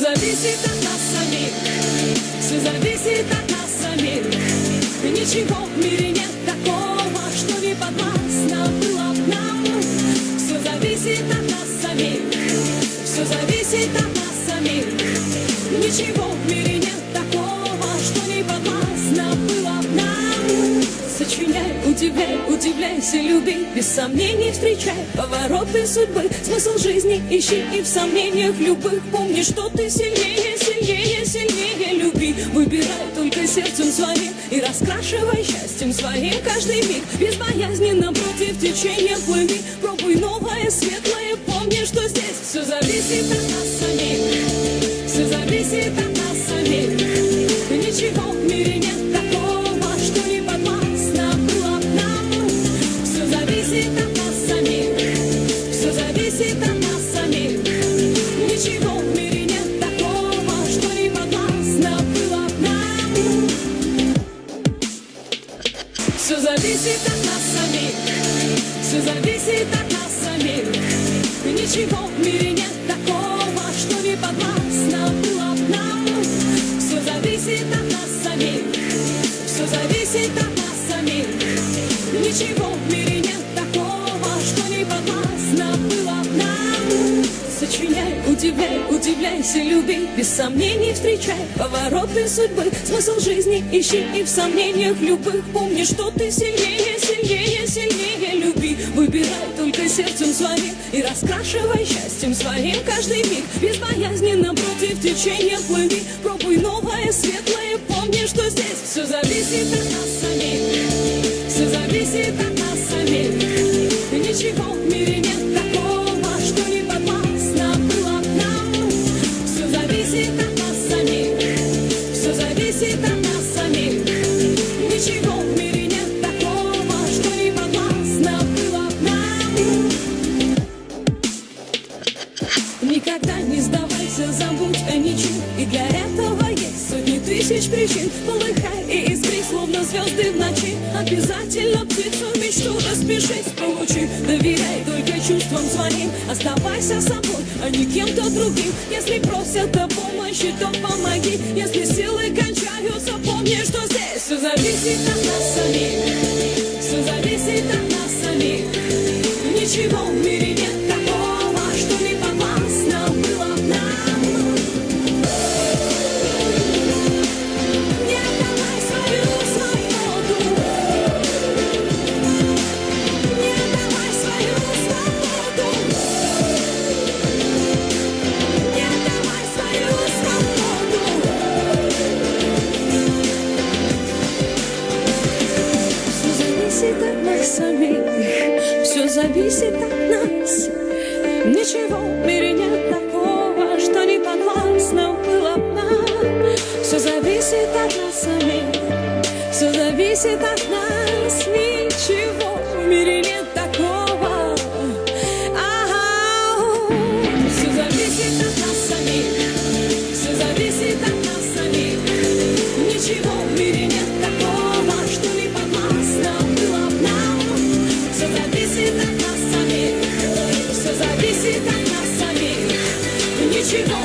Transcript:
зависит от нас самих, все зависит от нас самих. Ничего в мире нет такого, что не подвластно было б нам. Все зависит от нас самих, все зависит от нас самих. Ничего в мире нет такого, что не подвластно было б нам. Сочиняй, удивляйся, люби, без сомнений встречай повороты судьбы. Смысл жизни ищи и в сомнениях любых помни, что ты сильнее, сильнее, сильнее. Люби, выбирай только сердцем своим и раскрашивай счастьем своим каждый миг. Безбоязненно против течения плыви, пробуй новое, светлое, помни, что здесь все зависит от нас самих, все зависит от нас самих. Ничего в мире нет такого, что не подвластно было б нам. Все зависит от нас самих, все зависит от нас самих. Ничего в мире нет такого, что не подвластно было б нам. Все зависит от нас самих, все зависит от нас самих. Ничего в мире нет такого, что не подвластно было б нам. Все зависит от нас самих, все зависит от нас самих. Ничего в мире нет такого, что не подвластно было б нам. Сочиняй, удивляйся, люби, без сомнений встречай повороты судьбы. Смысл жизни ищи и в сомнениях любых помни, что ты сильнее, сильнее, сильнее. Люби, выбирай только сердцем своим и раскрашивай счастьем своим каждый миг. Безбоязненно против течения плыви, пробуй новое, светлое, помни, что здесь все зависит от нас самих, все зависит от нас самих. Ничего в мире нет такого, что не подвластно было б нам. Все зависит от нас самих, все зависит от нас самих. Ничего в мире нет такого, что не подвластно было б нам. Никогда не сдавайся, забудь о ничем, и для этого есть сотни тысяч причин. Полыхай и искри, словно звезды в ночи. Обязательно птицу мечту распишись, получи. Доверяй только чувствам своим, оставайся собой, а не кем-то другим. Если просят о помощи, то помоги. Если силы кончаются, помни, что здесь все зависит от нас самих, все зависит от нас самих. Ничего в мире нет такого, что не подвластно было б нам. Не отдавай свою свободу, не отдавай свою свободу, не отдавай свою свободу. Все зависит от нас самих, все зависит от нас. Ничего в мире нет такого, что не подвластно было б нам. Все зависит от нас самих, все зависит от нас. Ничего в мире нет такого. Все зависит от нас самих, все зависит от нас самих. Ничего в мире нет такого, что не подвластно было б нам. Все зависит от нас самих, все зависит от нас самих. Ничего